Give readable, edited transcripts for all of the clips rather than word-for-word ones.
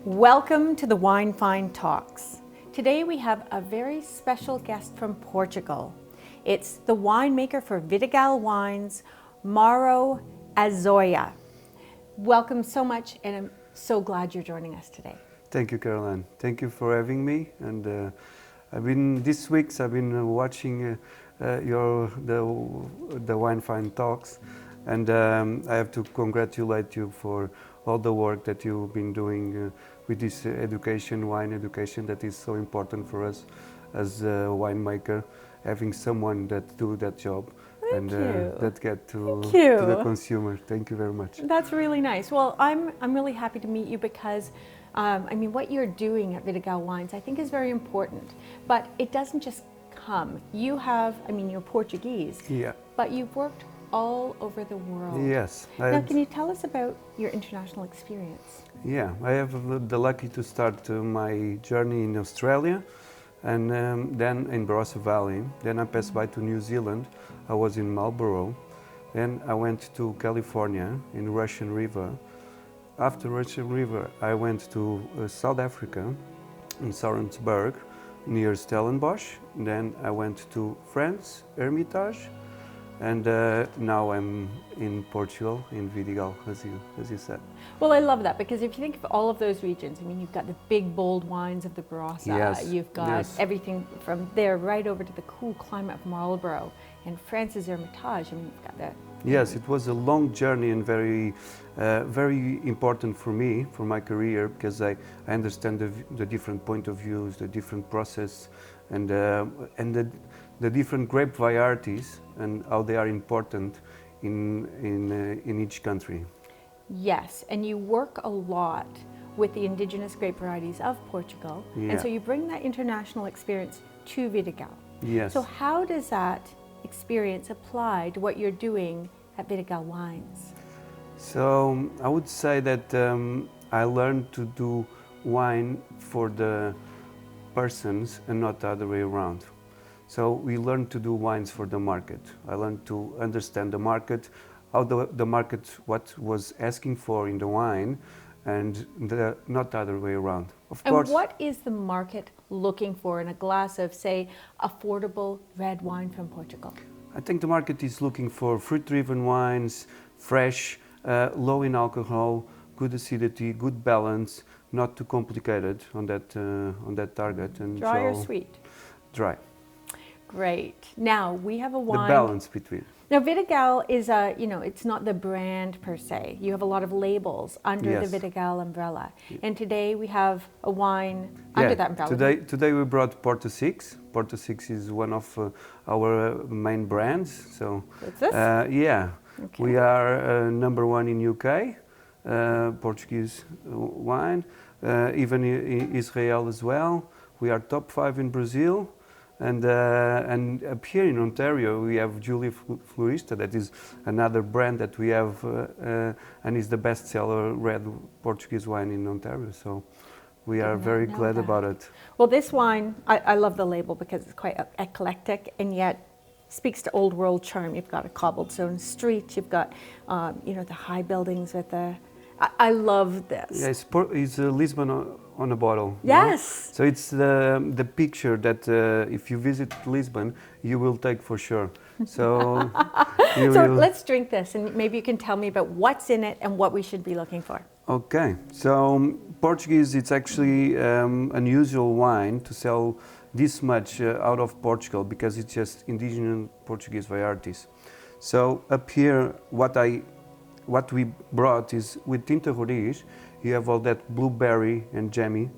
Welcome to the Wine Find Talks. Today we have a very special guest from Portugal. It's the winemaker for Vidigal Wines, Mauro Azóia. Welcome so much, and I'm so glad you're joining us today. Thank you, Caroline. Thank you for having me. And these weeks I've been watching the Wine Find Talks, and I have to congratulate you for all the work that you've been doing with this wine education that is so important for us as a winemaker, having someone that do that job. Thank you. That get to the consumer. Thank you very much. That's really nice. Well, I'm really happy to meet you because what you're doing at Vidigal Wines I think is very important, but it doesn't just come. You have, you're Portuguese, yeah, but you've worked all over the world. Yes. Now, can you tell us about your international experience? Yeah, I have the lucky to start my journey in Australia, and then in Barossa Valley. Then I passed by to New Zealand. I was in Marlborough. Then I went to California in Russian River. After Russian River, I went to South Africa in Sorensburg near Stellenbosch. Then I went to France, Hermitage. And now I'm in Portugal, in Vidigal, as you said. Well, I love that, because if you think of all of those regions, you've got the big, bold wines of the Barossa. Yes, you've got everything from there right over to the cool climate of Marlborough and France's Hermitage. You've got that. Yes, it was a long journey and very important for me, for my career, because I understand the different point of views, the different process, and the different grape varieties and how they are important in each country. Yes, and you work a lot with the indigenous grape varieties of Portugal, and so you bring that international experience to Vidigal. Yes. So how does that experience apply to what you're doing at Vidigal Wines? So I would say that I learned to do wine for the persons and not the other way around. So we learned to do wines for the market. I learned to understand the market, how the market, what was asking for in the wine, and not the other way around. Of course. And what is the market looking for in a glass of, say, affordable red wine from Portugal? I think the market is looking for fruit-driven wines, fresh, low in alcohol, good acidity, good balance, not too complicated on that target. And dry or sweet? Dry. Great. Now we have a wine. The balance between. Now Vidigal is it's not the brand per se. You have a lot of labels under the Vidigal umbrella. And today we have a wine under that umbrella. Today we brought Porta 6. Porta 6 is one of our main brands. So what's this? Yeah. Okay. We are number one in UK, Portuguese wine, even in Israel as well. We are top 5 in Brazil. And up here in Ontario, we have Julia Florista, that is another brand that we have, and is the best-seller red Portuguese wine in Ontario. So we are very glad about it. Well, this wine, I love the label because it's quite eclectic and yet speaks to old world charm. You've got a cobblestone street, you've got the high buildings with the. I love this. Yeah, it's Lisbon on a bottle. Yes. No? So it's the picture that if you visit Lisbon, you will take for sure. So, let's drink this, and maybe you can tell me about what's in it and what we should be looking for. Okay. So Portuguese, it's actually unusual wine to sell this much out of Portugal because it's just indigenous Portuguese varieties. So up here, what we brought is with Tinta Roriz, you have all that blueberry and jammy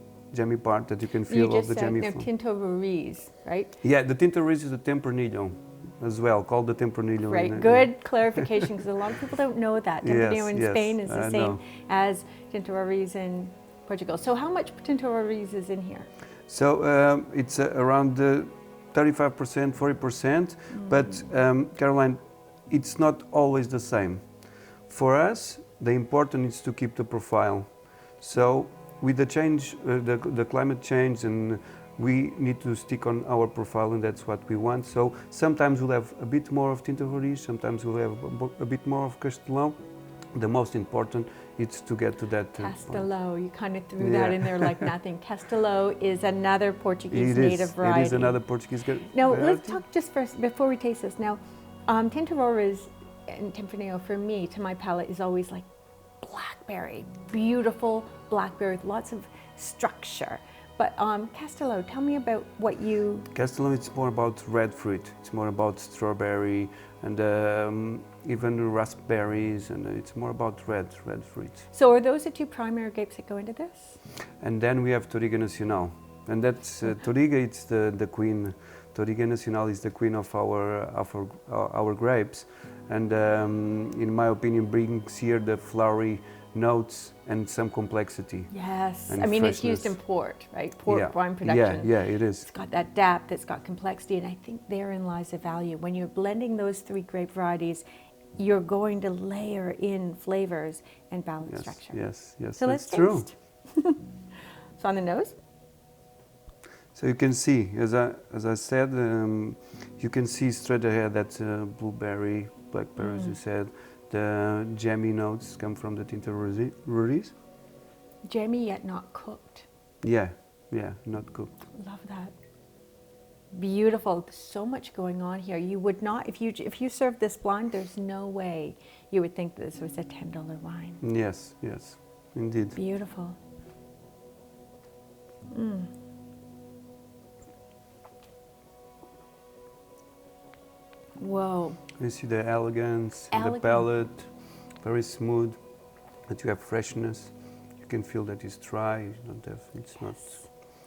part that you can feel all the jammy. You just said Tinta Roriz, right? Yeah, the Tinta Roriz is the Tempranillo as well, called the Tempranillo. Right, good clarification, because a lot of people don't know that. Tempranillo in Spain is the same as Tinta Roriz in Portugal. So how much Tinta Roriz is in here? So it's around 35%, 40%, but Caroline, it's not always the same. For us, the important is to keep the profile. So with the change, the climate change, and we need to stick on our profile, and that's what we want. So sometimes we'll have a bit more of Tinta Roriz, sometimes we'll have a bit more of Castelão, the most important is to get to that point. Castello, you kind of threw that in there like nothing. Castello is another Portuguese native variety. It is another Portuguese Now, variety. let's talk just first, before we taste this. Now, Tintoreras and Tempranillo, for me, to my palate, is always like blackberry. Beautiful blackberry with lots of structure. But Castello, tell me about what you... Castello, it's more about red fruit. It's more about strawberry and even raspberries, and it's more about red fruits. So are those the two primary grapes that go into this? And then we have Touriga Nacional. And that's, Touriga, it's the queen. Touriga Nacional is the queen of our grapes. And in my opinion, brings here the flowery notes and some complexity. Yes, and I mean freshness. It's used in port, right? Port wine production. Yeah, it is. It's got that depth, it's got complexity, and I think therein lies the value. When you're blending those three grape varieties, you're going to layer in flavors and balance structure. Yes. So let's true. taste. So on the nose. So you can see, as I said, you can see straight ahead that blueberry, blackberry, as you said. The jammy notes come from the Tintoreras. Jammy yet not cooked. Yeah, not cooked. Love that. Beautiful. So much going on here. You would not, if you served this blind, there's no way you would think that this was a $10 wine. Yes, indeed. Beautiful. Whoa. You see the elegance, the palate, very smooth, but you have freshness. You can feel that it's dry, you don't have, it's not...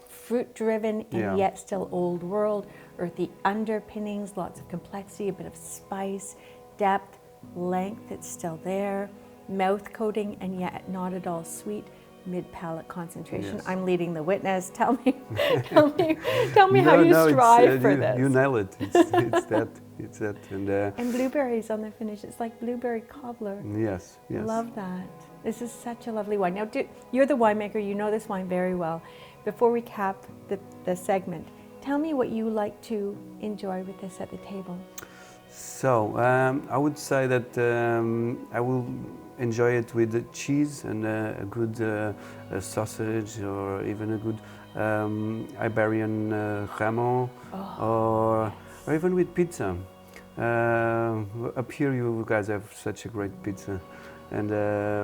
Fruit driven and yet still old world, earthy underpinnings, lots of complexity, a bit of spice, depth, length, it's still there, mouth coating and yet not at all sweet, mid-palate concentration. Yes. I'm leading the witness. Tell me how you strive for this. You nail it. It's that. And blueberries on the finish. It's like blueberry cobbler. Yes. Love that. This is such a lovely wine. Now, you're the winemaker. You know this wine very well. Before we cap the segment, tell me what you like to enjoy with this at the table. So I would say that I will enjoy it with cheese and a good sausage, or even a good Iberian jamon, or even with pizza. Up here you guys have such a great pizza, and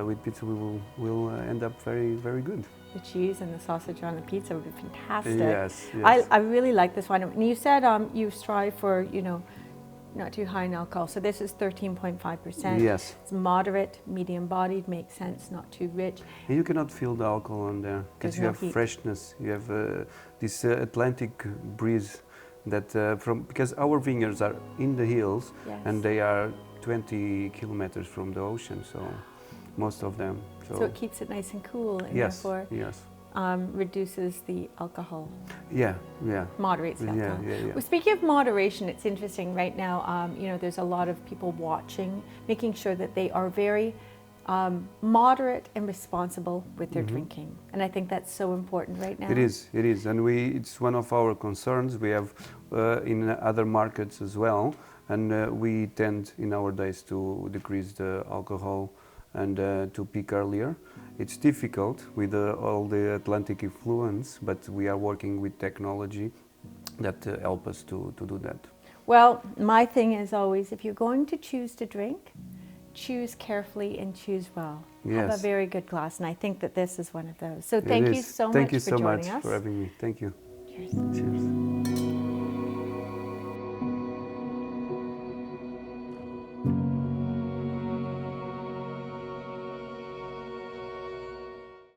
with pizza we'll end up very, very good. The cheese and the sausage on the pizza would be fantastic. Yes. I really like this wine. And you said you strive for, not too high in alcohol. So this is 13.5%. Yes. It's moderate, medium bodied, makes sense, not too rich. And you cannot feel the alcohol on there because you have freshness. You have this Atlantic breeze that because our vineyards are in the hills and they are 20 kilometers from the ocean, so most of them. So it keeps it nice and cool, and therefore reduces the alcohol. Moderates the alcohol. Well, speaking of moderation, it's interesting right now. There's a lot of people watching, making sure that they are very moderate and responsible with their drinking, and I think that's so important right now. It is, and it's one of our concerns. We have in other markets as well, and we tend in our days to decrease the alcohol and to peak earlier. It's difficult with all the Atlantic influence, but we are working with technology that help us to do that. Well, my thing is always, if you're going to choose to drink, choose carefully and choose well. Have a very good glass, and I think that this is one of those. So thank you so much for joining us. Thank you so much for having me. Thank you. Cheers. Cheers.